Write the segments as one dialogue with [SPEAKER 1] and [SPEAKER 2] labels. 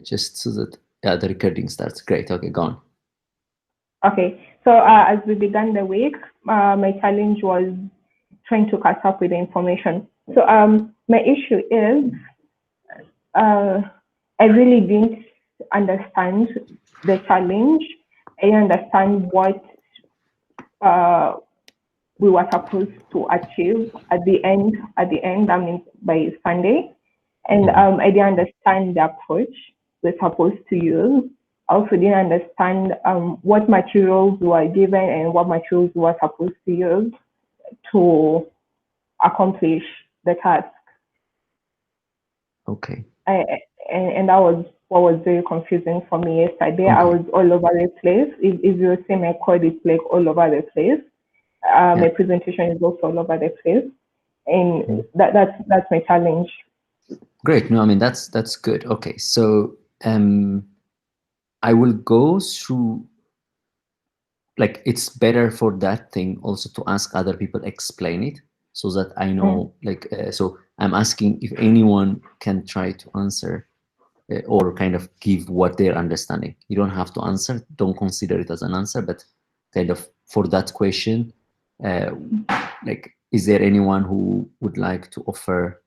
[SPEAKER 1] just so that the recording starts. Great. Okay, go on.
[SPEAKER 2] Okay, so as we began the week, my challenge was trying to catch up with the information. So my issue is I really didn't understand the challenge. I didn't understand what we were supposed to achieve at the end. I mean, by Sunday, and I didn't understand the approach we're supposed to use. I also didn't understand what materials were given and what materials we were supposed to use to accomplish the task.
[SPEAKER 1] Okay.
[SPEAKER 2] And that was what was very confusing for me yesterday.
[SPEAKER 1] Okay.
[SPEAKER 2] I was all over the place. If you see my code, it's like all over the place. My presentation is also all over the place, and that's my challenge.
[SPEAKER 1] Great. No, I mean that's good. Okay, so I will go through. Like, it's better for that thing also to ask other people explain it, so that I know. Like, so I'm asking if anyone can try to answer or kind of give what they're understanding. You don't have to answer. Don't consider it as an answer, but kind of for that question, like, is there anyone who would like to offer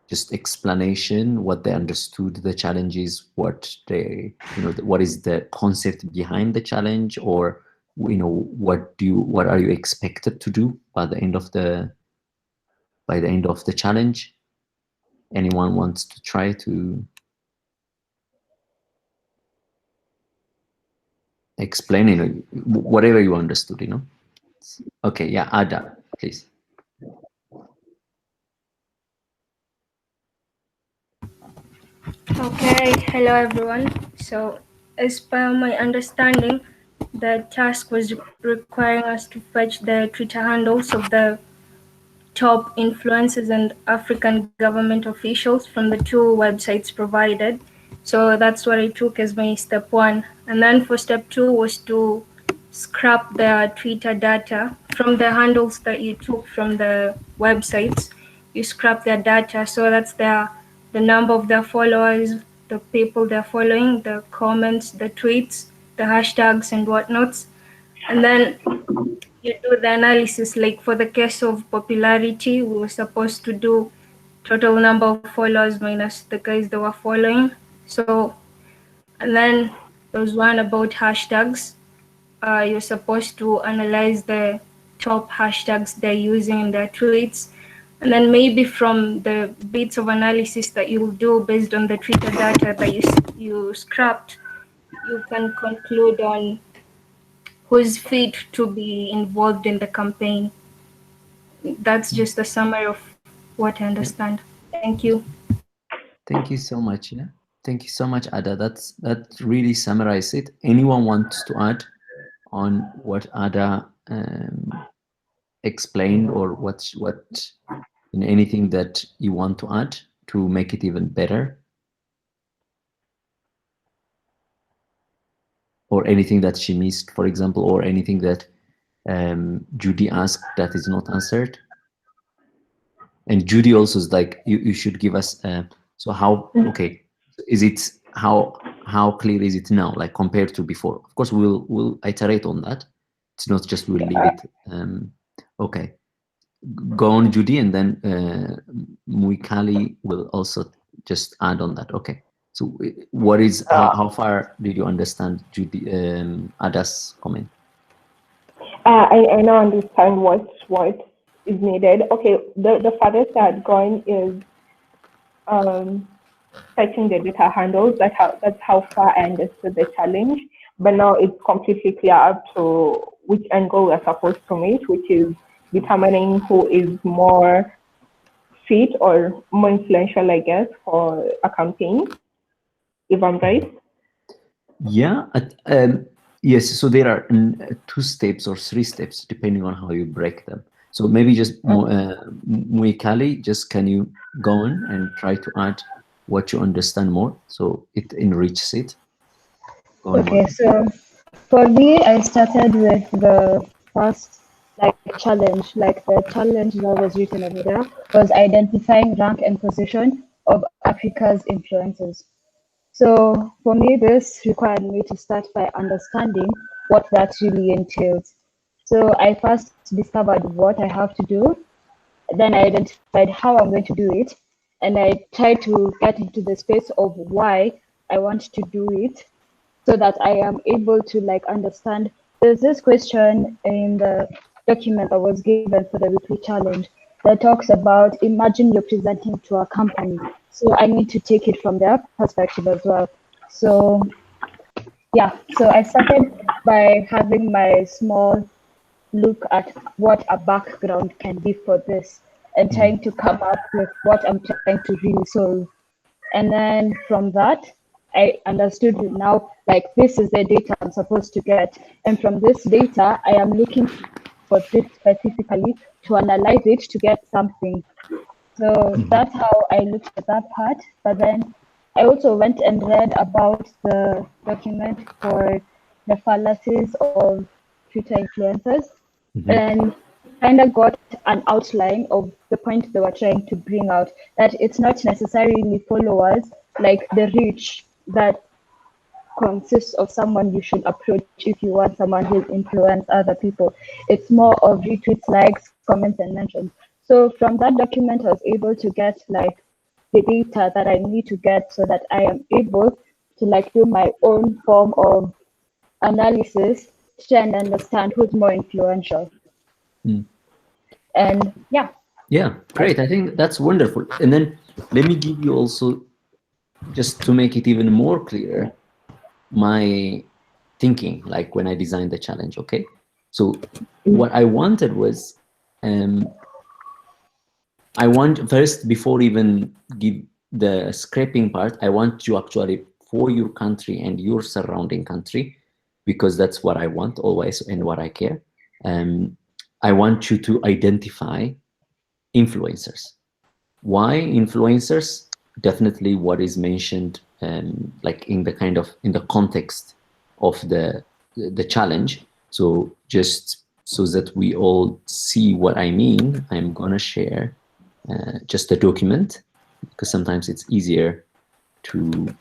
[SPEAKER 1] just explanation, what they understood the challenges, what they, what is the concept behind the challenge, or what are you expected to do by the end of the challenge? Anyone wants to try to explain, whatever you understood, Okay, yeah, Ada, please.
[SPEAKER 3] Okay, hello everyone. So, as per my understanding, the task was requiring us to fetch the Twitter handles of the top influencers and African government officials from the two websites provided. So that's what I took as my step one. And then for step two was to scrap the Twitter data from the handles that you took from the websites. You scrap their data. So that's the number of their followers, the people they're following, the comments, the tweets, the hashtags and whatnots. And then you do the analysis. Like for the case of popularity, we were supposed to do total number of followers minus the guys that were following. So, and then there was one about hashtags. You're supposed to analyze the top hashtags they're using in their tweets. And then maybe from the bits of analysis that you'll do based on the Twitter data that you scrapped, you can conclude on who's fit to be involved in the campaign. That's just a summary of what I understand. Thank you.
[SPEAKER 1] Thank you so much. Yeah, thank you so much, Ada. That really summarizes it. Anyone wants to add on what Ada explained, or what anything that you want to add to make it even better, or anything that she missed, for example, or anything that Judy asked that is not answered? And Judy also is like, you should give us so how, okay, is it how clear is it now, like compared to before? Of course we'll iterate on that. It's not just we'll leave it. Okay, go on, Judy, and then Muikali will also just add on that. Okay, so what is how far did you understand Judy Ada's comment?
[SPEAKER 2] I now understand what is needed. Okay, the farthest I had gone is setting the data handles. That's how far I understood the challenge. But now it's completely clear up to which angle we're supposed to meet, which is determining who is more fit or more influential, I guess, for a campaign, if I'm right.
[SPEAKER 1] Yeah. Yes, so there are 2 steps or 3 steps, depending on how you break them. So maybe just Muikali, just can you go on and try to add what you understand more, so it enriches it?
[SPEAKER 4] Okay, so for me, I started with the first challenge, like the challenge that was written over there was identifying rank and position of Africa's influences. So for me, this required me to start by understanding what that really entails. So I first discovered what I have to do, then I identified how I'm going to do it, and I tried to get into the space of why I want to do it, so that I am able to like understand. There's this question in the document that was given for the weekly challenge that talks about, imagine you're presenting to a company. So I need to take it from their perspective as well. So yeah, so I started by having my small look at what a background can be for this and trying to come up with what I'm trying to really solve. And then from that, I understood now, like, this is the data I'm supposed to get. And from this data, I am looking for this specifically to analyze it to get something. So that's how I looked at that part. But then I also went and read about the document for the fallacies of Twitter influencers and kind of got an outline of the point they were trying to bring out, that it's not necessarily followers, like the reach that consists of someone you should approach if you want someone who will influence other people. It's more of retweets, likes, comments, and mentions. So from that document, I was able to get like the data that I need to get so that I am able to like do my own form of analysis to try and understand who's more influential. And yeah.
[SPEAKER 1] Yeah, great. I think that's wonderful. And then let me give you also, just to make it even more clear, my thinking, like when I designed the challenge, okay? So what I wanted was, I want first, before even give the scraping part, I want you actually, for your country and your surrounding country, because that's what I want always and what I care. I want you to identify influencers. Why influencers? Definitely what is mentioned, like in the in the context of the challenge. So just so that we all see what I mean, I'm gonna share just a document, because sometimes it's easier to.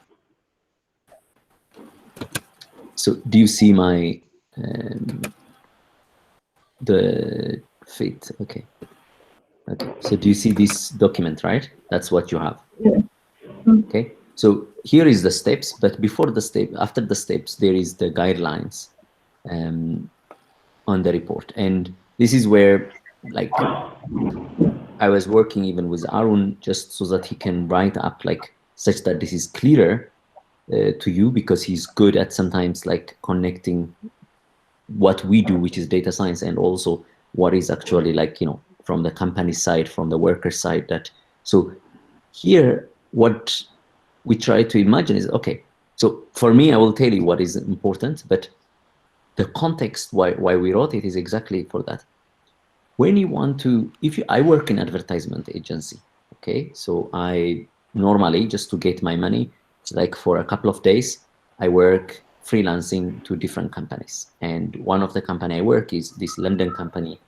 [SPEAKER 1] So do you see my the fit? Okay. Okay, so do you see this document, right? That's what you have.
[SPEAKER 2] Yeah.
[SPEAKER 1] Okay, so here is the steps, but before the step, after the steps, there is the guidelines on the report. And this is where, like, I was working even with Arun just so that he can write up like such that this is clearer to you, because he's good at sometimes like connecting what we do, which is data science, and also what is actually like, you know, from the company side, from the worker side. That so here what we try to imagine is, okay, so for me, I will tell you what is important, but the context why we wrote it is exactly for that. When you want to, I work in advertisement agency, okay, so I normally, just to get my money, it's like for a couple of days, I work freelancing to different companies. And one of the company I work is this London company,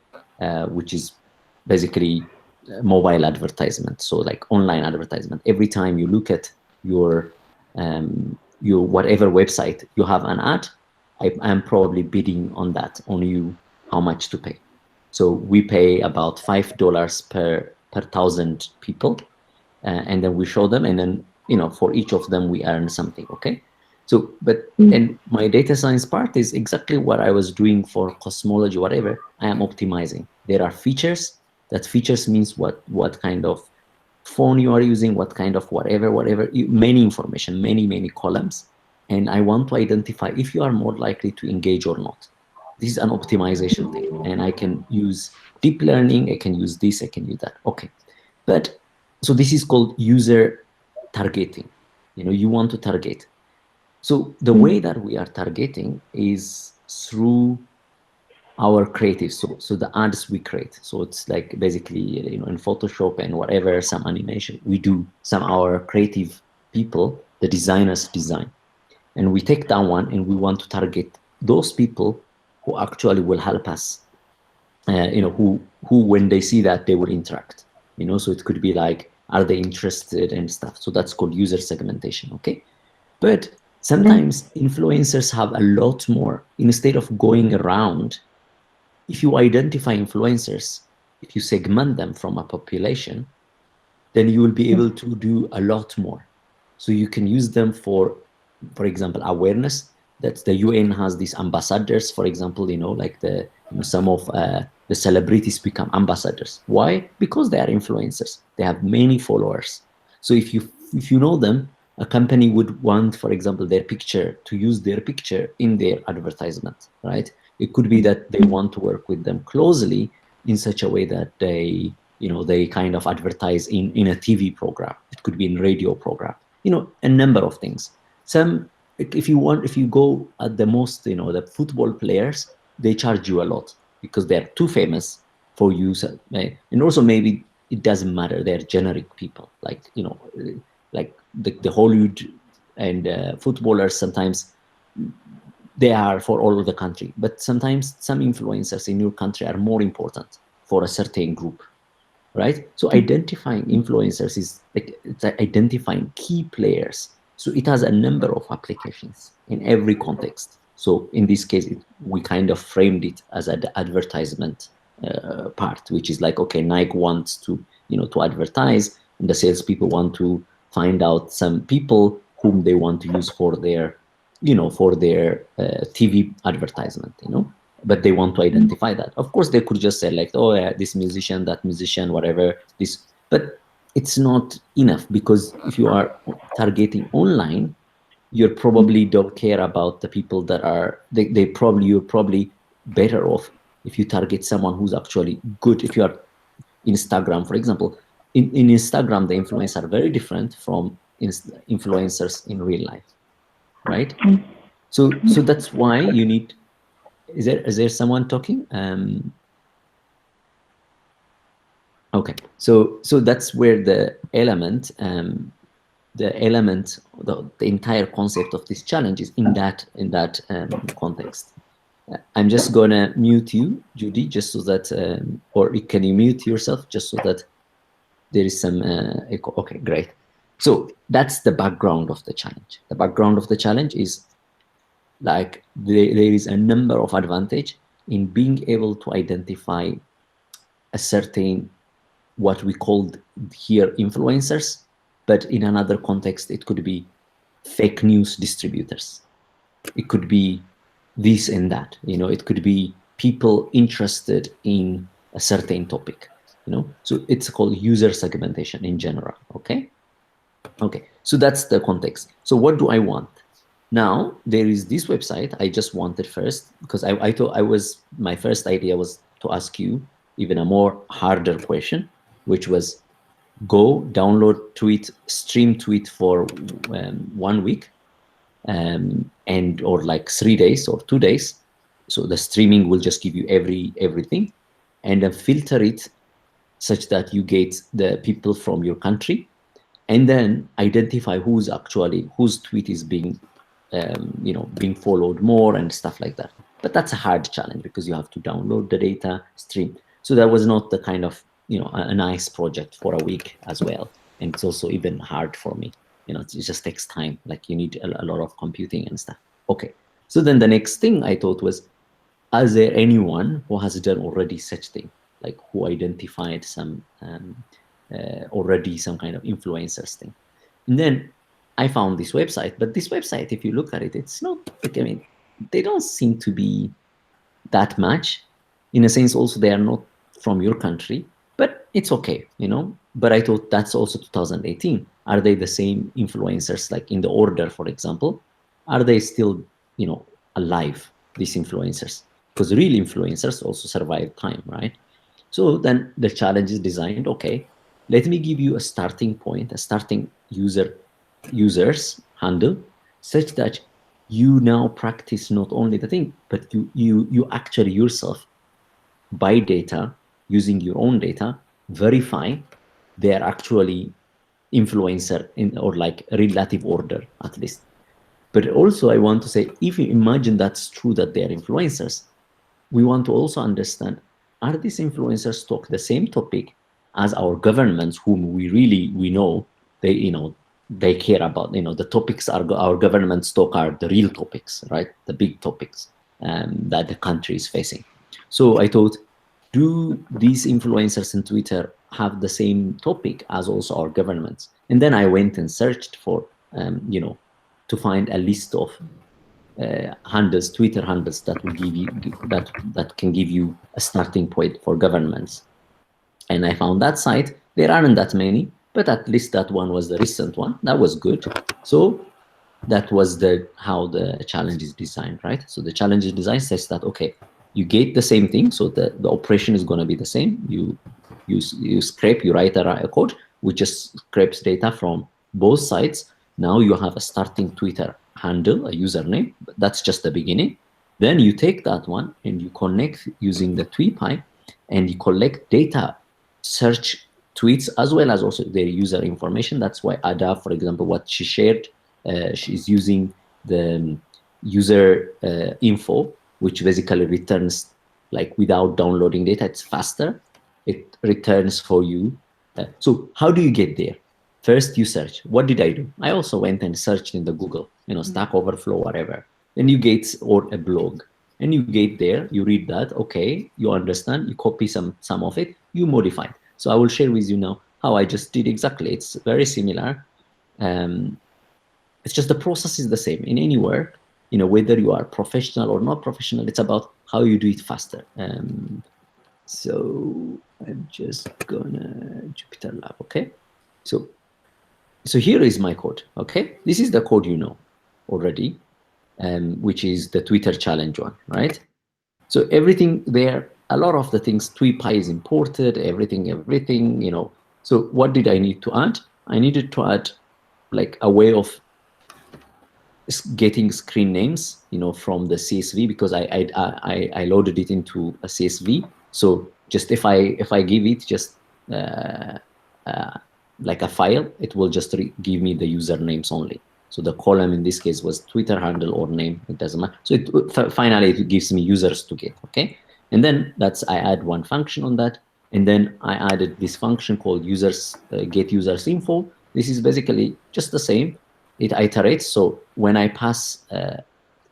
[SPEAKER 1] which is basically mobile advertisement, so like online advertisement. Every time you look at your whatever website, you have an ad, I'm probably bidding on that, on you, how much to pay. So we pay about $5 per 1,000 people, and then we show them, and then, you know, for each of them we earn something. Okay, so and my data science part is exactly what I was doing for cosmology, whatever. I am optimizing. There are features. That features means what kind of phone you are using, what kind of whatever, many information, many columns. And I want to identify if you are more likely to engage or not. This is an optimization thing. And I can use deep learning, I can use this, I can use that. Okay. But so this is called user targeting. You know, you want to target. So the way that we are targeting is through our creative, so the ads we create. So it's like basically, you know, in Photoshop and whatever, some animation we do, some our creative people, the designers design, and we take that one and we want to target those people who actually will help us, you know, who when they see that, they will interact, you know. So it could be like Are they interested and stuff? So that's called user segmentation, okay? But sometimes influencers have a lot more. Instead of going around, if you identify influencers, if you segment them from a population, then you will be able to do a lot more. So you can use them for example, awareness. That the UN has these ambassadors, for example, like some of the celebrities become ambassadors. Why? Because they are influencers. They have many followers. So if you know them, a company would want, for example, their picture, to use their picture in their advertisement, right? It could be that they want to work with them closely in such a way that they kind of advertise in a TV program. It could be in radio program, a number of things. Some, if you go at the most, the football players, they charge you a lot because they're too famous for you. And also maybe it doesn't matter. They're generic people, like the Hollywood and footballers. Sometimes they are for all of the country, but sometimes some influencers in your country are more important for a certain group, right? So identifying influencers is it's identifying key players. So it has a number of applications in every context. So in this case, we kind of framed it as an advertisement part, which is like, okay, Nike wants to advertise, and the salespeople want to find out some people whom they want to use for their TV advertisement, but they want to identify that. Of course, they could just say like, oh yeah, this musician, that musician, whatever, this, but it's not enough, because if you are targeting online, you probably don't care about the people that are, you're probably better off if you target someone who's actually good. If you are Instagram, for example, in Instagram, the influencers are very different from influencers in real life, right? So that's why you need, is there someone talking? Okay, so that's where the entire concept of this challenge is in that context. I'm just gonna mute you, Judy, just so that, or can you mute yourself just so that there is some echo? Okay, great. So that's the background of the challenge. The background of the challenge is like there is a number of advantage in being able to identify a certain, what we called here influencers, but in another context, it could be fake news distributors. It could be this and that, it could be people interested in a certain topic, so it's called user segmentation in general. Okay, so that's the context. So what do I want? Now there is this website. I just wanted first, because I thought my first idea was to ask you even a more harder question, which was go download stream tweet for 1 week, and or like 3 days or 2 days. So the streaming will just give you everything, and then filter it such that you get the people from your country, and then identify whose tweet is being being followed more and stuff like that. But that's a hard challenge because you have to download the data, stream. So that was not the kind of a nice project for a week as well, and it's also even hard for me. It just takes time. Like you need a lot of computing and stuff. Okay, so then the next thing I thought was, is there anyone who has done already such thing, like who identified some already some kind of influencers thing? And then I found this website, but this website, if you look at it, it's not, they don't seem to be that much. In a sense, also, they are not from your country, but it's okay, But I thought that's also 2018. Are they the same influencers, like in the order, for example? Are they still, alive, these influencers? Because real influencers also survive time, right? So then the challenge is designed, okay, let me give you a starting point, a starting users handle, such that you now practice not only the thing, but you actually yourself buy data, using your own data, verify they are actually influencer or like relative order at least. But also I want to say, if you imagine that's true that they are influencers, we want to also understand, are these influencers talk the same topic as our governments, whom we know, they care about, the topics our governments talk are the real topics, right? The big topics that the country is facing. So I thought, do these influencers in Twitter have the same topic as also our governments? And then I went and searched for, to find a list of handles, Twitter handles that will give you that can give you a starting point for governments. And I found that site. There aren't that many, but at least that one was the recent one. That was good. So that was how the challenge is designed, right? So the challenge is designed says that, okay, you get the same thing, so the operation is going to be the same. You scrape, you write a code which just scrapes data from both sides. Now you have a starting Twitter handle, a username. That's just the beginning. Then you take that one and you connect using the TweetPy, and you collect data, search tweets as well as also their user information. That's why Ada, for example, what she shared, she's using the user info, which basically returns, like, without downloading data, it's faster. It returns for you. So how do you get there? First, you search. What did I do? I also went and searched in the Google, Stack Overflow, whatever. Then you get, or a blog, and you get there, you read that, okay, you understand, you copy some of it, you modify it. So I will share with you now how I just did exactly. It's very similar. It's just the process is the same in any work, whether you are professional or not professional. It's about how you do it faster. So I'm just gonna Jupyter Lab, okay? So here is my code, okay? This is the code already, which is the Twitter challenge one, right? So everything there, a lot of the things, TweetPy is imported, everything, So what did I need to add? I needed to add like a way of getting screen names, from the CSV, because I loaded it into a CSV. So just if I give it just like a file, it will just give me the usernames only. So the column in this case was Twitter handle or name, it doesn't matter. So finally it gives me users to get, okay? And then I add one function on that. And then I added this function called users, get users info. This is basically just the same. It iterates. So when I pass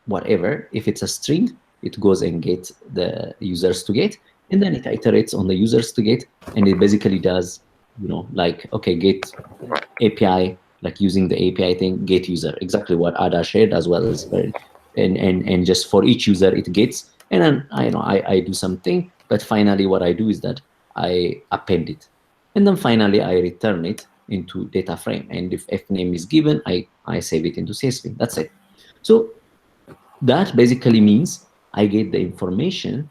[SPEAKER 1] whatever, if it's a string, it goes and gets the users to get. And then it iterates on the users to get. And it basically does, like, okay, get API, like using the API thing, get user, exactly what Ada shared as well as, and just for each user it gets, and then I do something, but finally what I do is that I append it, and then finally I return it into data frame, and if fname is given, I save it into CSV. That's it. So that basically means I get the information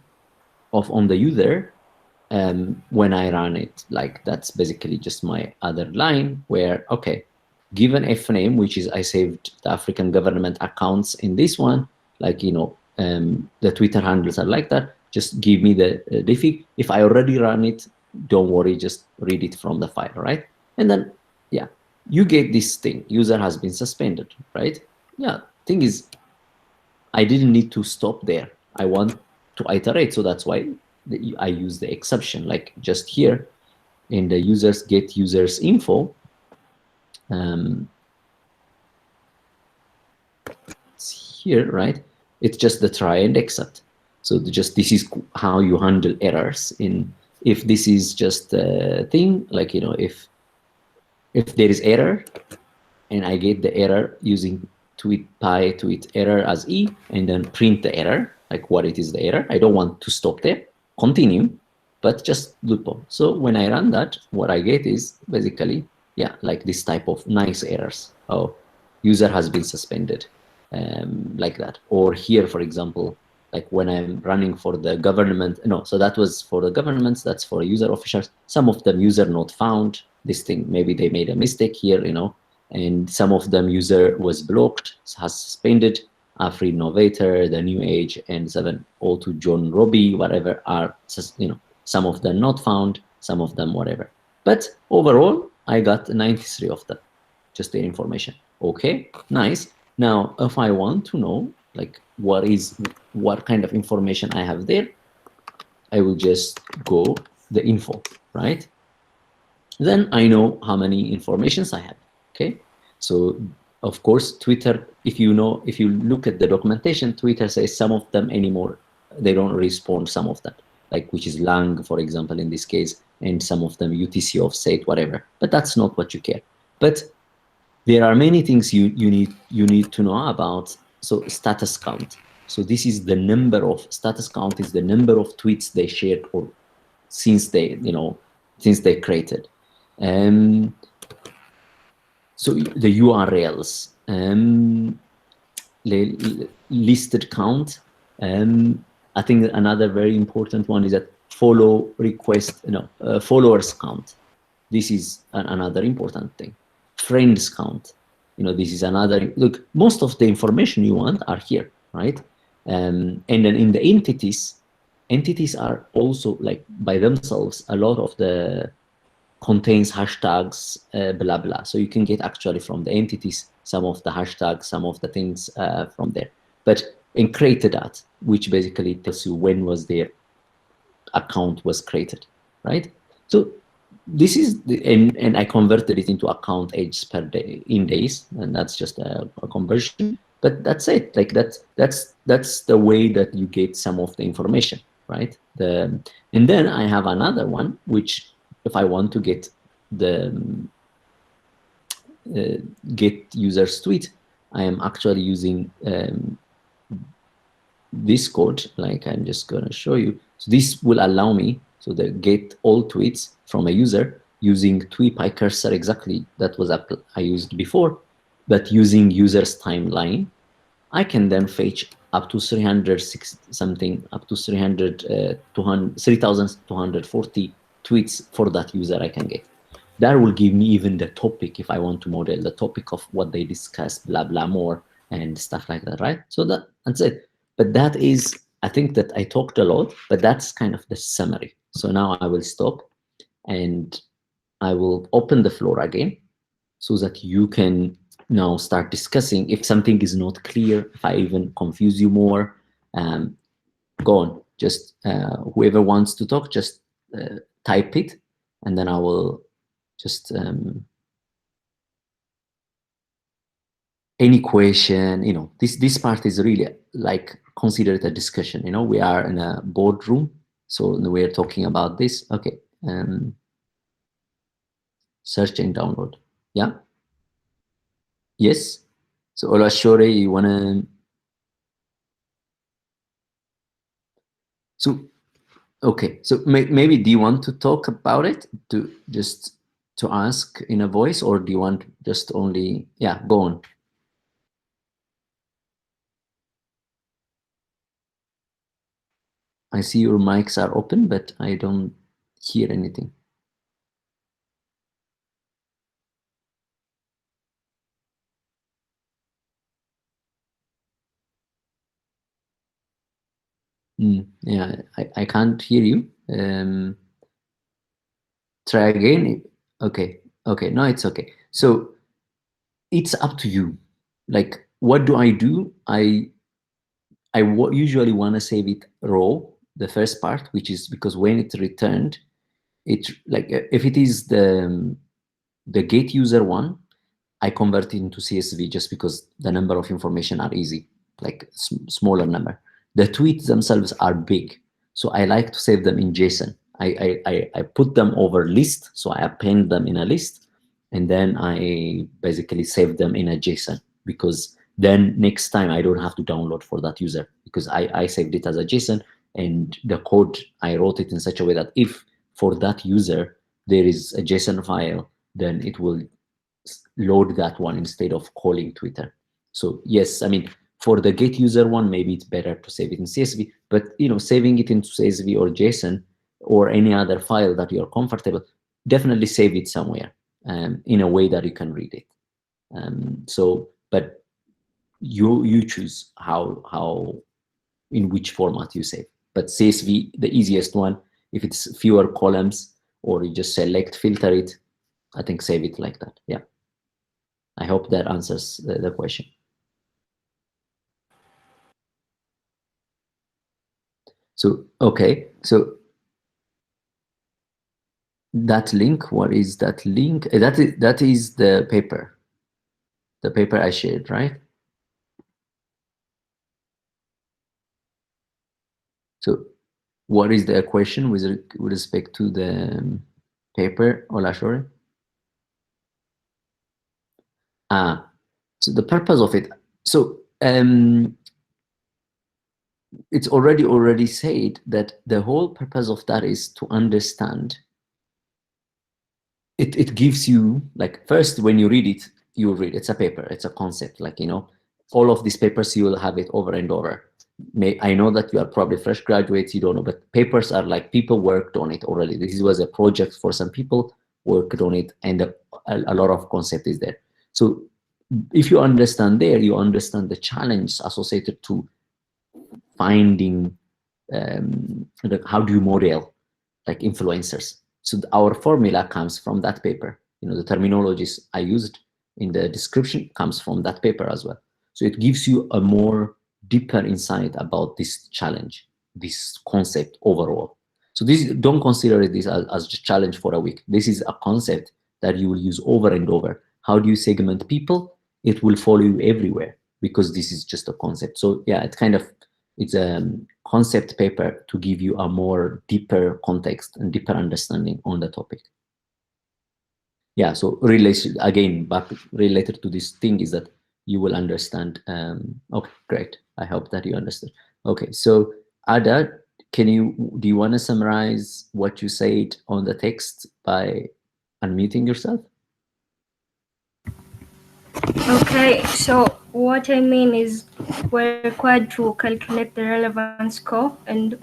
[SPEAKER 1] on the user when I run it. Like, that's basically just my other line where, okay, given fname, which is I saved the African government accounts in this one, like, the Twitter handles are like that, just give me the diffig. If I already run it, don't worry, just read it from the file, right? And then, yeah, you get this thing, user has been suspended, right? Yeah, thing is, I didn't need to stop there. I want to iterate, so that's why I use the exception, like just here in the users get users info. It's here, right? It's just the try and except. So this is how you handle errors. If this is just a thing, like, if there is error and I get the error using TweetPy tweet error as E, and then print the error, like what it is the error. I don't want to stop there, continue, but just loop on. So when I run that, what I get is basically, yeah, like this type of nice errors. Oh, user has been suspended, like that. Or here, for example, like when I'm running for the government, no, so that was for the governments, that's for user officials. Some of them user not found, this thing, maybe they made a mistake here, and some of them user was blocked, has suspended. Afri Innovator, The New Age, and 702 John Robbie, whatever are, some of them not found, some of them whatever. But overall, I got 93 of them, just their information. Okay, nice. Now, if I want to know, like, what kind of information I have there, I will just go the info, right? then I know how many informations I have. Okay, so of course Twitter, if you look at the documentation, Twitter says some of them anymore they don't respond, some of them, like which is lang, for example, in this case, and some of them UTC offset, whatever. But that's not what you care. But there are many things you need to know about. So status count. So this is the number of status count is the number of tweets they shared or since they created. So the URLs, listed count. I think another very important one is that followers count. This is another important thing. Friends count. This is another. Look, most of the information you want are here, right? And then in the entities are also like by themselves. A lot of the contains hashtags, blah blah. So you can get actually from the entities some of the hashtags, some of the things from there. But in created at, which basically tells you when was their account was created, right? So this is and I converted it into account age per day in days, and that's just a conversion. But that's it. Like that's the way that you get some of the information, right? And then I have another one which, if I want to get the get users tweet, I am actually using this code. Like I'm just going to show you. So this will allow me so the get all tweets from a user using tweetpy cursor, exactly that was I used before, but using user's timeline. I can then fetch up to 306 something, up to 3,240 tweets for that user I can get. That will give me even the topic if I want to model the topic of what they discuss, blah, blah, more, and stuff like that, right? So that's it. But that is, I think that I talked a lot, but that's kind of the summary. So now I will stop and I will open the floor again so that you can now start discussing. If something is not clear, if I even confuse you more, go on. Just whoever wants to talk, just type it, and then I will just any question. This part is really like considered a discussion. We are in a boardroom, so we're talking about this. Okay. Search and download. Yeah. Yes. So Olashore, you wanna? So okay. So maybe do you want to talk about it to ask in a voice, or do you want just only? Yeah, go on. I see your mics are open, but I don't hear anything. Yeah, I can't hear you. Try again. Okay. No, it's okay. So it's up to you. Like, what do? I usually want to save it raw, the first part, which is because when it's returned, it's like if it is the get user one, I convert it into CSV just because the number of information are easy, like smaller number. The tweets themselves are big, so I like to save them in JSON. I put them over list, so I append them in a list, and then I basically save them in a JSON, because then next time I don't have to download for that user, because I saved it as a JSON, and the code, I wrote it in such a way that if for that user there is a JSON file, then it will load that one instead of calling Twitter. So yes, I mean, for the get user one, maybe it's better to save it in CSV, but saving it into CSV or JSON or any other file that you're comfortable, definitely save it somewhere in a way that you can read it. But you choose how in which format you save. But CSV, the easiest one, if it's fewer columns or you just select, filter it, I think save it like that. Yeah. I hope that answers the question. So, okay. So That link, what is that link? That is the paper I shared, right? So what is the question with respect to the paper, Olashore? So the purpose of it, so it's already said that the whole purpose of that is to understand. It gives you, like, first when you read it, you read it's a paper, it's a concept, like, you know, all of these papers you will have it over and over. I know that you are probably fresh graduates, you don't know, but papers are like people worked on it already. This was a project for some people worked on it, and a lot of concept is there. So if you understand there, you understand the challenge associated to finding how do you model like influencers. So our formula comes from that paper. You know, the terminologies I used in the description comes from that paper as well. So it gives you a more deeper insight about this challenge, this concept overall. So this, don't consider this as a challenge for a week. This is a concept that you will use over and over. How do you segment people? It will follow you everywhere because this is just a concept. So yeah, it's a concept paper to give you a more deeper context and deeper understanding on the topic. Yeah, so back related to this thing is that you will understand. Okay, great. I hope that you understood. Okay, so Ada, do you want to summarize what you said on the text by unmuting yourself?
[SPEAKER 3] Okay, so what I mean is we're required to calculate the relevance score, and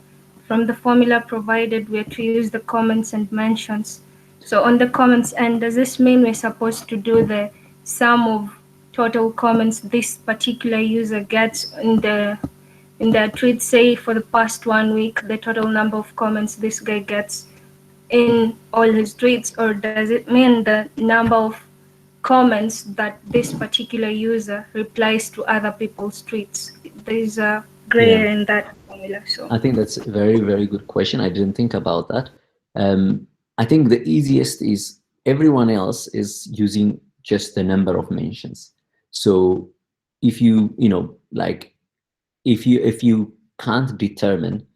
[SPEAKER 3] from the formula provided, we're to use the comments and mentions. So on the comments end, does this mean we're supposed to do the sum of total comments this particular user gets in the tweet, say for the past 1 week, the total number of comments this guy gets in all his tweets, or does it mean the number of comments that this particular user replies to other people's tweets? There's a gray area in that formula. So
[SPEAKER 1] I think that's a very, very good question. I didn't think about that. I think the easiest is everyone else is using just the number of mentions. So if you can't determine,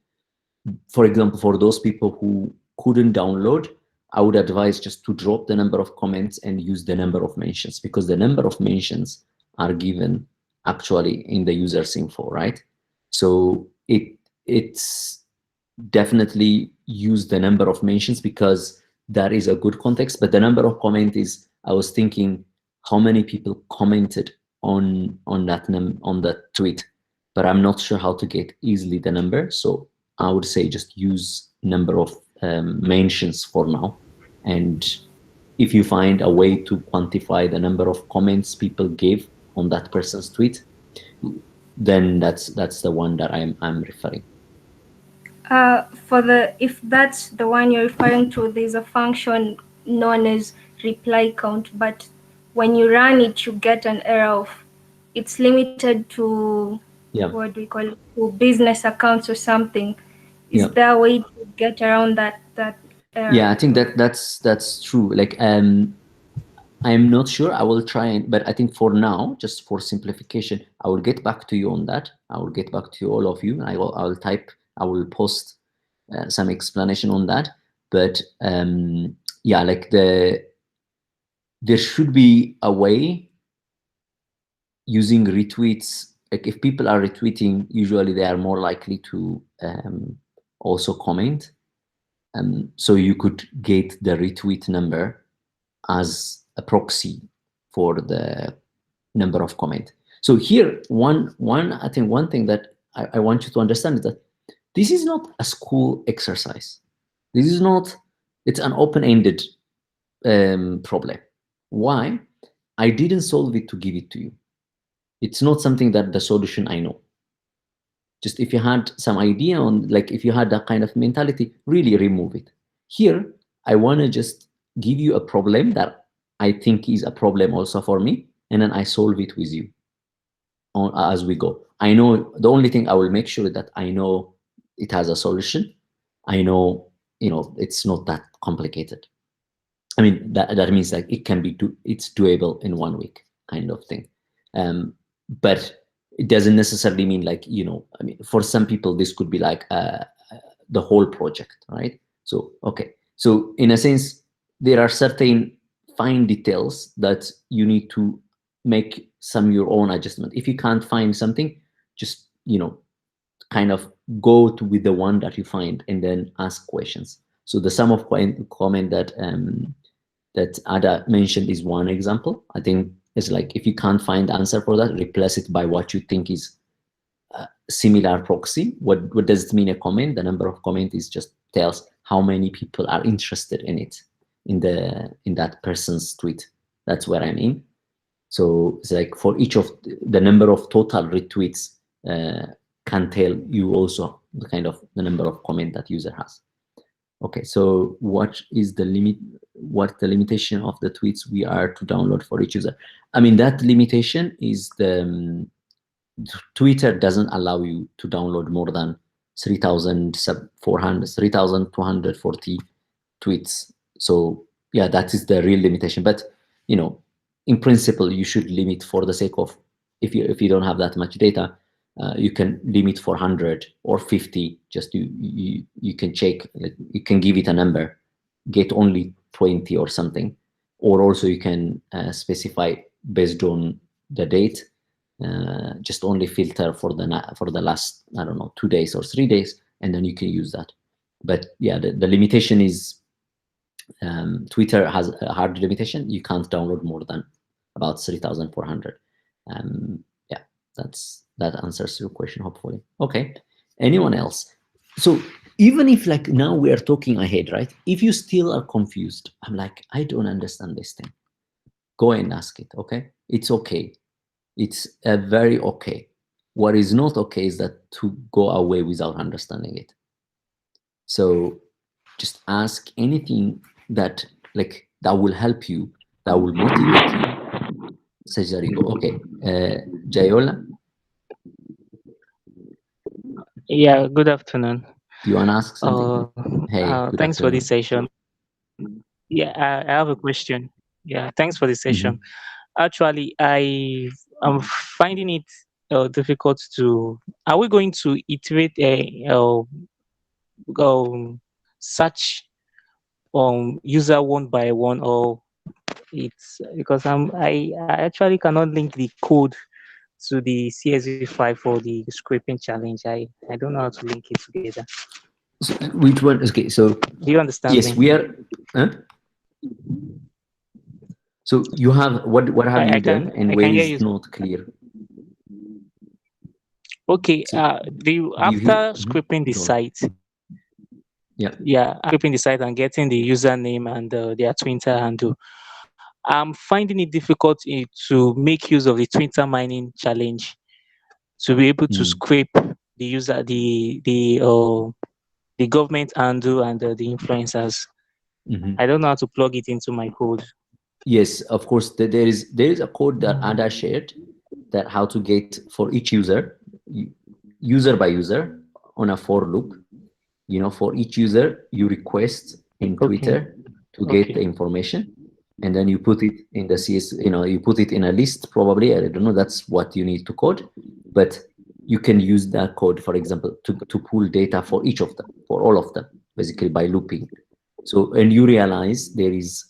[SPEAKER 1] for example, for those people who couldn't download, I would advise just to drop the number of comments and use the number of mentions, because the number of mentions are given actually in the user's info, right? So it's definitely use the number of mentions because that is a good context. But the number of comment is, I was thinking how many people commented on that tweet, but I'm not sure how to get easily the number. So I would say just use number of mentions for now. And if you find a way to quantify the number of comments people gave on that person's tweet, then that's the one that I'm referring.
[SPEAKER 3] if that's the one you're referring to, there's a function known as reply count, but when you run it, you get an error of it's limited to what do we call it, to business accounts or something. Is there a way to get around that error?
[SPEAKER 1] Yeah, I think that's true. Like I'm not sure. I will try but I think for now, just for simplification, I will get back to you on that. I will get back to you, all of you. I will post some explanation on that. But yeah, like there should be a way using retweets. Like if people are retweeting, usually they are more likely to also comment. So you could get the retweet number as a proxy for the number of comment. So here, I think one thing that I want you to understand is that this is not a school exercise. This is not, it's an open-ended problem. Why? I didn't solve it to give it to you. It's not something that the solution I know. Just if you had some idea on, like if you had that kind of mentality, really remove it. Here, I want to just give you a problem that I think is a problem also for me, and then I solve it with you as we go. I know the only thing I will make sure that I know it has a solution. I know, it's not that complicated. I mean, that means like it can be it's doable in 1 week kind of thing. But it doesn't necessarily mean like, you know, I mean, for some people, this could be like the whole project, right? So, okay. So in a sense, there are certain fine details that you need to make some your own adjustment. If you can't find something, just, you know, kind of go with the one that you find and then ask questions. So the sum of comment that that Ada mentioned is one example. I think it's like, if you can't find the answer for that, replace it by what you think is similar proxy. What does it mean, a comment? The number of comment is just tells how many people are interested in it, in that person's tweet. That's what I mean. So it's like for each of the number of total retweets can tell you also the kind of the number of comment that user has. Okay, so what is the limit? What the limitation of the tweets we are to download for each user? I mean, that limitation is the Twitter doesn't allow you to download more than 3,240 tweets. So yeah, that is the real limitation. But you know, in principle, you should limit for the sake of, if you don't have that much data, you can limit for 100 or 50. Just you can check, like, you can give it a number, get only 20 or something, or also you can specify based on the date, just only filter for the last, I don't know, 2 days or 3 days, and then you can use that. But yeah, the limitation is Twitter has a hard limitation. You can't download more than about 3,400. Yeah, that answers your question, hopefully. Okay, anyone else? So even if like now we are talking ahead, right? If you still are confused, I'm like, I don't understand this thing, go and ask it. Okay, it's okay. It's very okay. What is not okay is that to go away without understanding it. So just ask anything that will help you, that will motivate you. Such that you go, okay, Jayola?
[SPEAKER 5] Yeah, good afternoon.
[SPEAKER 1] Do you want to ask something? Hey, good
[SPEAKER 5] thanks for this
[SPEAKER 1] afternoon.
[SPEAKER 5] session. Yeah, I have a question. Yeah, thanks for the session. Actually, I'm finding it difficult to. Are we going to iterate search user one by one, or it's because I actually cannot link the code to the CSV file for the scraping challenge. I don't know how to link it together.
[SPEAKER 1] So, which one? Okay, so
[SPEAKER 5] do you understand?
[SPEAKER 1] Yes, we are. Huh? So you have what have you done, and where is not clear?
[SPEAKER 5] Okay. So, after scraping the site. Yeah, scraping the site and getting the username and their Twitter handle, I'm finding it difficult to make use of the Twitter mining challenge to be able to scrape the user, the government handle and the influencers. I don't know how to plug it into my code.
[SPEAKER 1] Yes, of course. There is a code that Ada shared, that how to get for each user by user on a for loop. You know, for each user you request in Twitter to get the information, and then you put it in the CS. You know, you put it in a list. Probably, I don't know. That's what you need to code, but you can use that code, for example, to pull data for each of them, for all of them, basically by looping. So, and you realize there is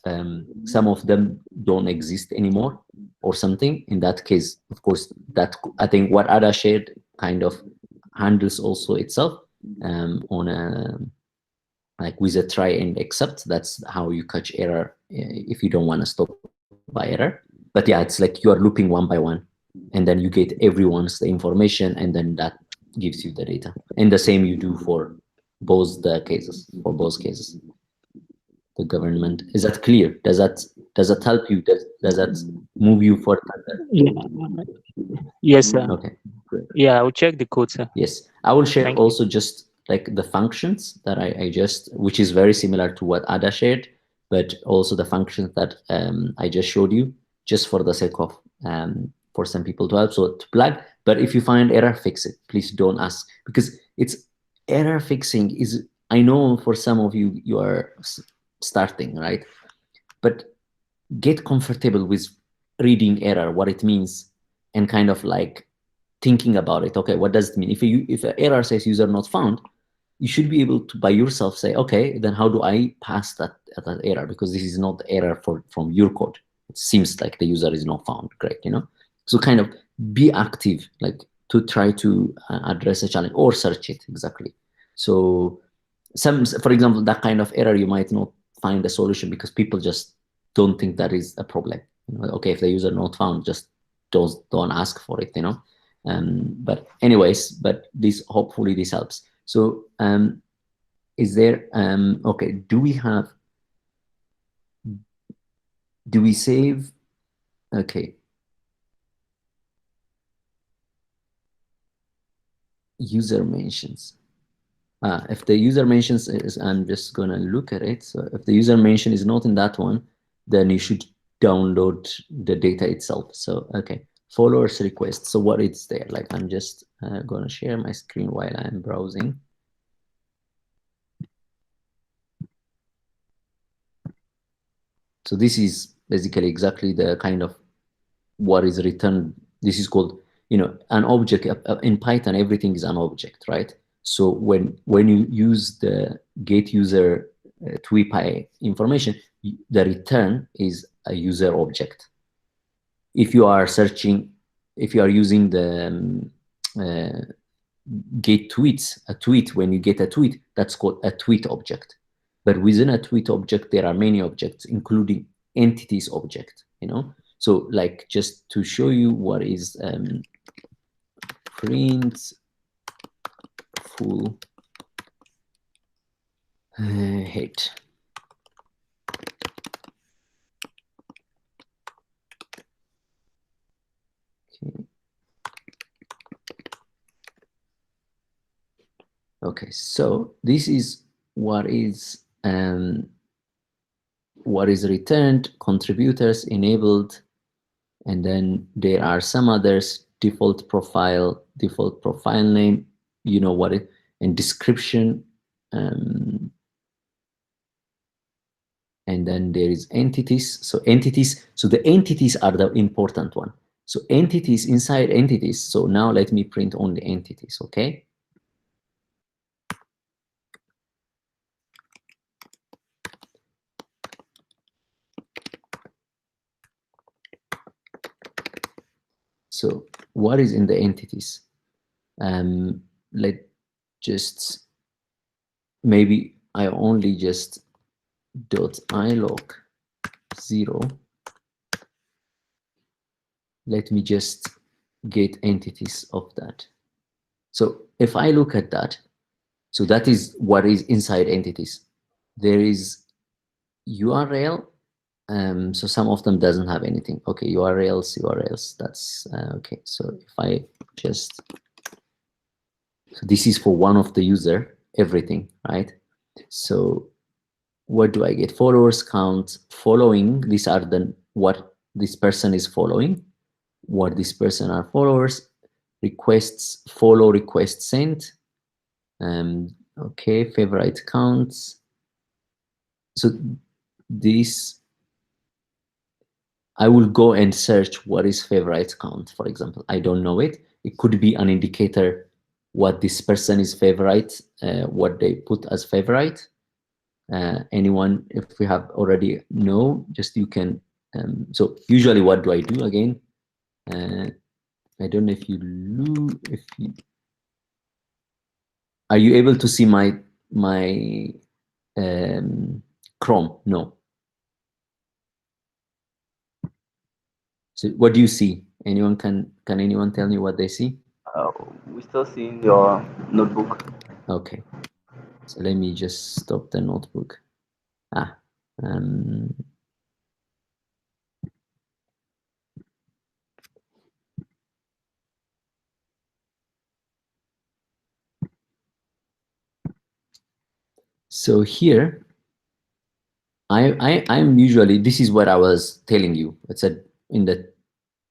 [SPEAKER 1] some of them don't exist anymore or something. In that case, of course, that I think what Ada shared kind of handles also itself on a like with a try and except. That's how you catch error if you don't want to stop by error. But yeah, it's like you are looping one by one, and then you get everyone's the information, and then that gives you the data. And the same you do for both the cases, for both cases. The government, is that clear? Does that help you? Does that move you further?
[SPEAKER 5] Yeah. Yes, sir.
[SPEAKER 1] Okay, great.
[SPEAKER 5] Yeah, I will check the code, sir.
[SPEAKER 1] Yes, I will share also just like the functions that I just, which is very similar to what Ada shared, but also the functions that I just showed you, just for the sake of for some people to help, so to plug. But if you find error, fix it. Please don't ask, because it's error fixing is, I know for some of you, you are starting, right? but get comfortable with reading error, what it means, and kind of like thinking about it. Okay, what does it mean? If an error says user not found, you should be able to by yourself say, okay, then how do I pass that error? Because this is not the error from your code. It seems like the user is not found. Great, you know. So kind of be active, like to try to address a challenge or search it exactly. So for example, that kind of error, you might not find a solution because people just don't think that is a problem. You know, okay, if the user not found, just don't ask for it, you know. But anyways, but this hopefully this helps. So is there okay, do we save? Okay, user mentions. If the user mentions is, I'm just gonna look at it. So if the user mention is not in that one, then you should download the data itself. So okay, followers request. So what is there? Like I'm just gonna share my screen while I'm browsing. So this is basically exactly the kind of what is returned. This is called, you know, an object. In Python, everything is an object, right? So when you use the get user TWIPy information, the return is a user object. If you are searching, if you are using the get tweets, a tweet, when you get a tweet, that's called a tweet object. But within a tweet object, there are many objects, including entities object, you know? So like, just to show you what is print full head. Okay. Okay, so this is what is returned, contributors enabled, and then there are some others, default profile name, you know what it, and description, and then there is entities. So entities, so the entities are the important one. So entities inside entities. So now let me print only entities, okay? So what is in the entities? Let just, maybe I only just .ilog 0. Let me just get entities of that. So if I look at that, so that is what is inside entities. There is URL. So some of them doesn't have anything. Okay, URLs, that's okay. So if I just, so this is for one of the user, everything, right? So what do I get? Followers count, following, these are the, what this person is following, what this person are followers, requests, follow request sent, okay, favorite counts. So this, I will go and search what is favorite count, for example. I don't know it. It could be an indicator what this person is favorite, what they put as favorite. Anyone, if we have already know, just you can, so usually what do I do again? I don't know if you, are you able to see my Chrome? No. So what do you see? Anyone can anyone tell me what they see?
[SPEAKER 6] We still see in your notebook.
[SPEAKER 1] Okay. So let me just stop the notebook. So here, I'm usually, this is what I was telling you. It's in the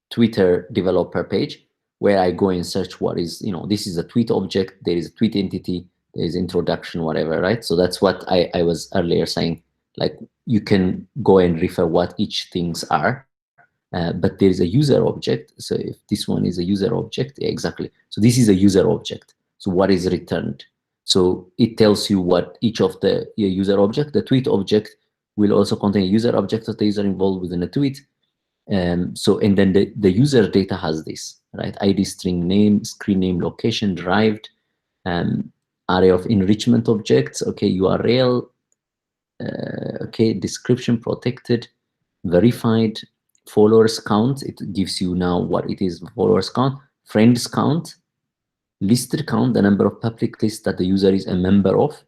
[SPEAKER 1] Twitter developer page where I go and search what is, you know, this is a tweet object, there is a tweet entity, there is introduction, whatever, right? So that's what I was earlier saying. like you can go and refer what each things are. But there is a user object. So if this one is a user object, yeah, exactly. So this is a user object. So what is returned? So it tells you what each of the user object. The tweet object will also contain a user object of the user involved within a tweet. So and then the user data has this, right? ID, string name, screen name, location, derived, array of enrichment objects. Okay, URL. Okay, description, protected, verified, followers count. It gives you now what it is: followers count, friends count, listed count, the number of public lists that the user is a member of.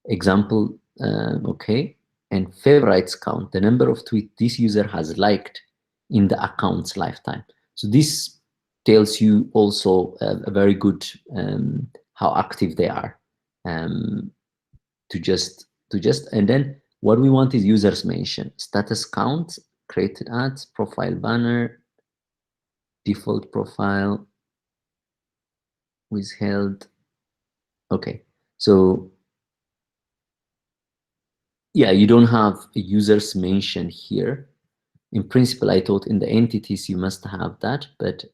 [SPEAKER 1] Example, okay, and favorites count, the number of tweets this user has liked in the account's lifetime. So this tells you also a very good how active they are. To just and then what we want is users mention, status count, created ads, profile banner, default profile, withheld. Okay, so yeah, you don't have a users mention here. In principle, I thought in the entities you must have that, but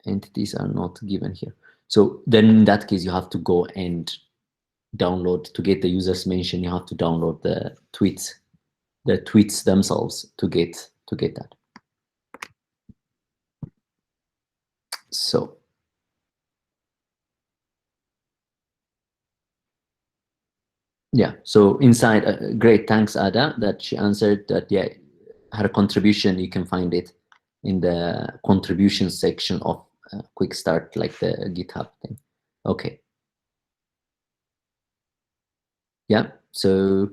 [SPEAKER 1] entities are not given here. So then in that case, you have to go and download, to get the users mention, you have to download the tweets themselves to get that. So yeah, so inside, great, thanks Ada, that she answered that. Yeah, her contribution, you can find it in the contribution section of Quick Start, like the GitHub thing. Okay. Yeah, so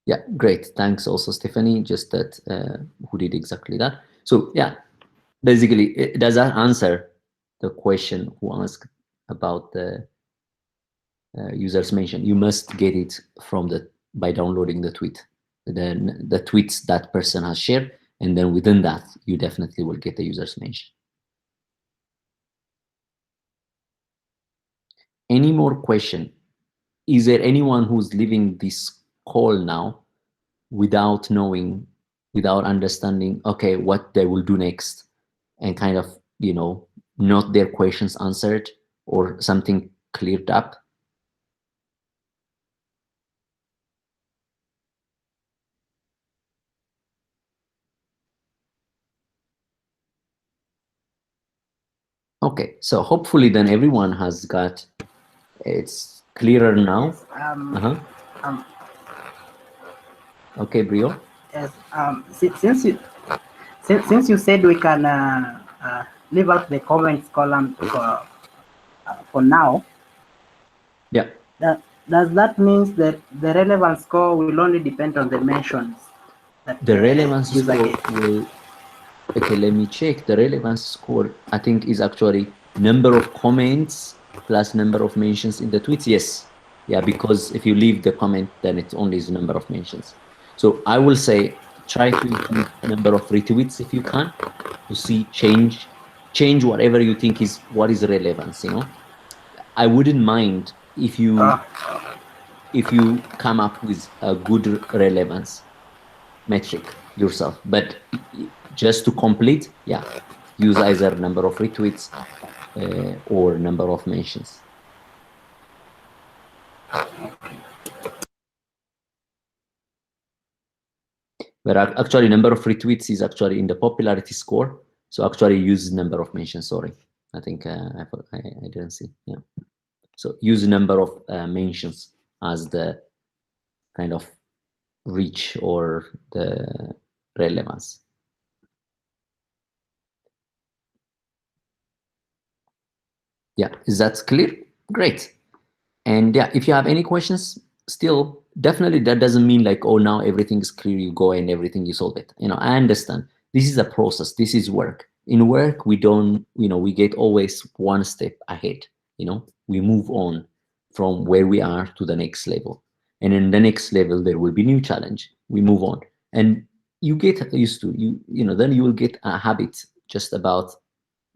[SPEAKER 1] yeah, great, thanks also Stephanie, just that who did exactly that. So yeah, basically, does that answer the question who asked about the users mention? You must get it from by downloading the tweet, then the tweets that person has shared, and then within that you definitely will get the users mention. Any more question? Is there anyone who's leaving this call now without knowing, without understanding, okay, what they will do next, and kind of, you know, not their questions answered or something cleared up? Okay, so hopefully then everyone has got, it's clearer now.
[SPEAKER 7] Yes,
[SPEAKER 1] okay, Brio.
[SPEAKER 7] Yes. Since you said we can leave out the comments column for now.
[SPEAKER 1] Yeah.
[SPEAKER 7] Does that mean that the relevance score will only depend on the mentions?
[SPEAKER 1] The relevance score will. Okay, let me check. The relevance score, I think, is actually number of comments plus number of mentions in the tweets. Yes. Yeah, because if you leave the comment, then it only is number of mentions. So I will say try to increase number of retweets if you can, to see change whatever you think is what is relevance, you know. I wouldn't mind if you come up with a good relevance metric yourself, but just to complete, yeah, use either number of retweets or number of mentions. But actually number of retweets is actually in the popularity score, so actually use number of mentions. Sorry, I think I didn't see. Yeah, so use number of mentions as the kind of reach or the relevance. Yeah, is that clear? Great. And yeah, if you have any questions, still, definitely that doesn't mean like, oh, now everything is clear, you go and everything you solve it. You know, I understand. This is a process. This is work. In work, we don't, you know, we get always one step ahead. You know, we move on from where we are to the next level. And in the next level, there will be new challenge. We move on. And you get used to, you know, then you will get a habit just about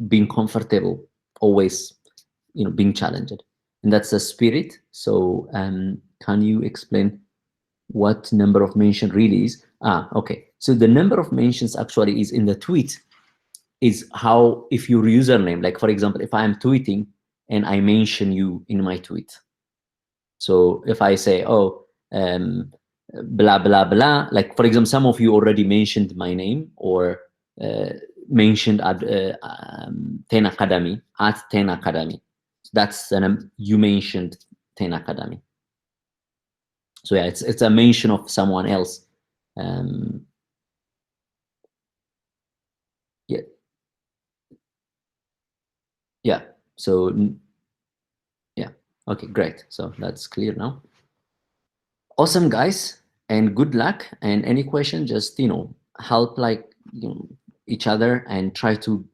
[SPEAKER 1] being comfortable, always being challenged, and that's the spirit. So can you explain what number of mention really is? Okay, so the number of mentions actually is in the tweet, is how, if your username, like for example, if I am tweeting and I mention you in my tweet, so if I say, oh, blah blah blah, like for example, some of you already mentioned my name, or mentioned at 10 Academy, at 10 Academy. That's you mentioned 10 Academy. So yeah, it's a mention of someone else. Yeah, yeah. So yeah, okay, great. So that's clear now. Awesome, guys, and good luck. And any question, just help each other and try to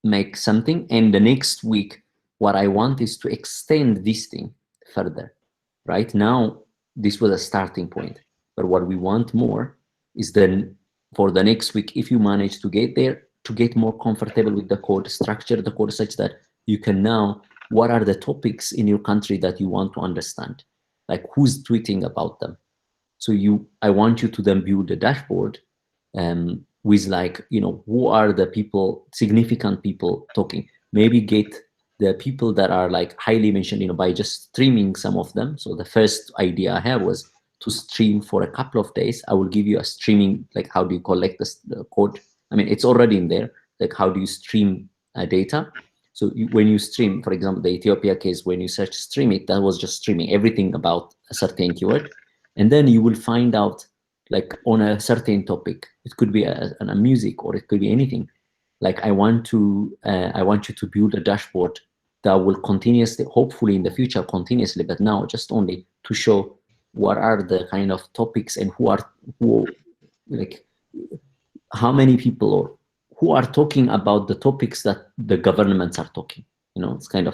[SPEAKER 1] make something. And the next week, what I want is to extend this thing further. Right now, this was a starting point, but what we want more is then for the next week, if you manage to get there, to get more comfortable with the code, structure the code such that you can now, what are the topics in your country that you want to understand? Like who's tweeting about them? So I want you to then build a dashboard with who are the people, significant people talking. Maybe get the people that are like highly mentioned, by just streaming some of them. So the first idea I had was to stream for a couple of days. I will give you a streaming, like how do you collect the code? I mean, it's already in there. Like how do you stream data? So when you stream, for example, the Ethiopia case, when you search stream it, that was just streaming everything about a certain keyword. And then you will find out like on a certain topic. It could be a music, or it could be anything. Like I want you to build a dashboard that will continuously, hopefully in the future continuously, but now just only to show what are the kind of topics and who like how many people or who are talking about the topics that the governments are talking. It's kind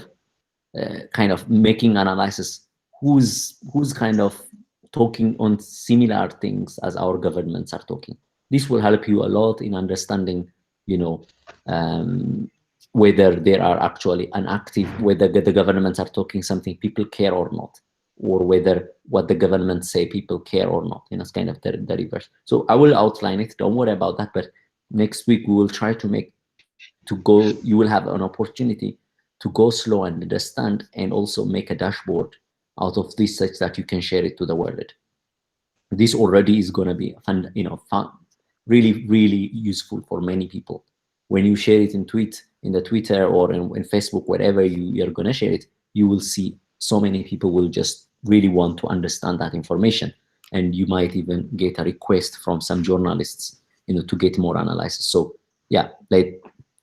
[SPEAKER 1] of making analysis who's kind of talking on similar things as our governments are talking. This will help you a lot in understanding, whether there are actually whether the governments are talking something people care or not, or whether what the government say people care or not. It's kind of the reverse. So I will outline it. Don't worry about that. But next week we will try to you will have an opportunity to go slow and understand, and also make a dashboard out of this such that you can share it to the world. This already is going to be fun, really, really useful for many people. When you share it in the Twitter or in Facebook, wherever you're going to share it, you will see so many people will just really want to understand that information. And you might even get a request from some journalists, to get more analysis. So yeah,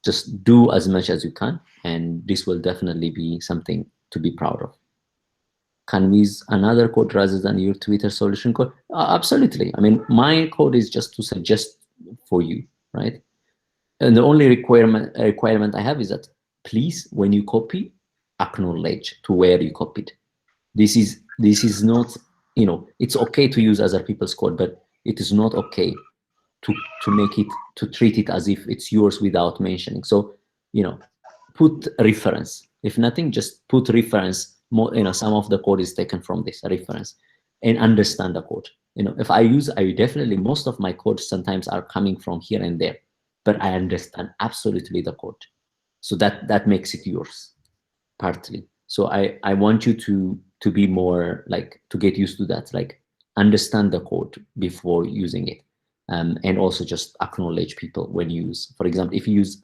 [SPEAKER 1] just do as much as you can, and this will definitely be something to be proud of. Can we use another code rather than your Twitter solution code? Absolutely. I mean, my code is just to suggest for you, right? And the only requirement I have is that please, when you copy, acknowledge to where you copied. This is not, it's okay to use other people's code, but it is not okay to treat it as if it's yours without mentioning. So, put reference. If nothing, just put reference. Some of the code is taken from this reference, and understand the code. If I definitely, most of my code sometimes are coming from here and there, but I understand absolutely the code. So that makes it yours, partly. So I want you to be more to get used to that, understand the code before using it. And also just acknowledge people when you use. For example, if you use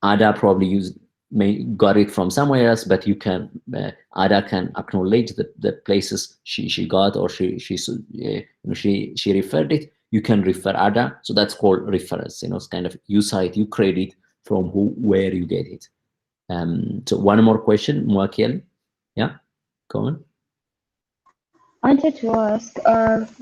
[SPEAKER 1] Ada, probably got it from somewhere else, but you can Ada can acknowledge the places she got, or she referred it. You can refer Ada, so that's called reference. It's kind of you cite, you credit from where you get it. So one more question, Muakiel. Yeah, go on.
[SPEAKER 4] I wanted to ask,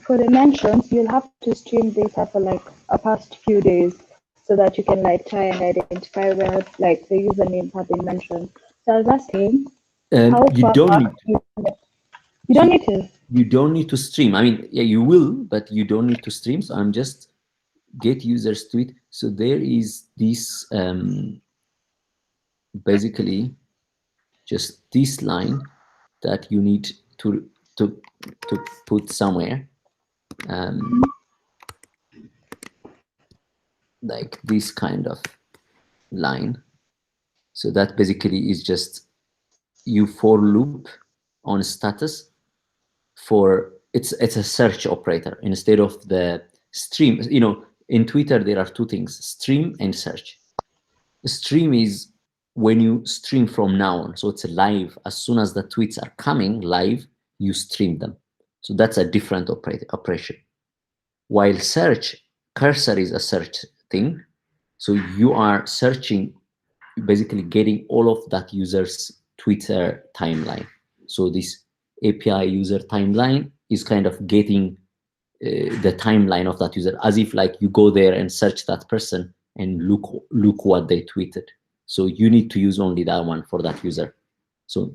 [SPEAKER 4] for the mentions, you'll have to stream data for a past few days so that you can try and identify where the usernames have been mentioned. So I was asking,
[SPEAKER 1] you don't need
[SPEAKER 4] to.
[SPEAKER 1] You don't need to stream. I mean, yeah, you will, but you don't need to stream. So I'm just get users tweet. So there is this basically just this line that you need to put somewhere, like this kind of line. So that basically is just you for loop on status for it's a search operator instead of the stream. You know, in Twitter there are two things: stream and search. Stream is when you stream from now on, so it's a live. As soon as the tweets are coming live, you stream them. So that's a different operation. While search, cursor is a search thing. So you are searching, basically getting all of that user's Twitter timeline. So this API user timeline is kind of getting the timeline of that user, as if like you go there and search that person and look what they tweeted. So you need to use only that one for that user. So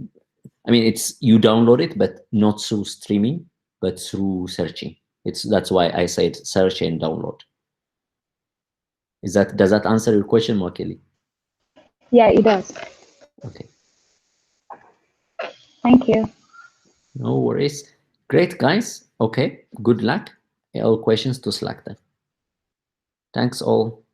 [SPEAKER 1] I mean, it's you download it, but not through streaming, but through searching. That's why I said search and download. Does that answer your question, Mwakeli?
[SPEAKER 4] Yeah, it does.
[SPEAKER 1] Okay.
[SPEAKER 4] Thank you.
[SPEAKER 1] No worries. Great, guys. Okay, good luck. All questions to Slack then. Thanks all.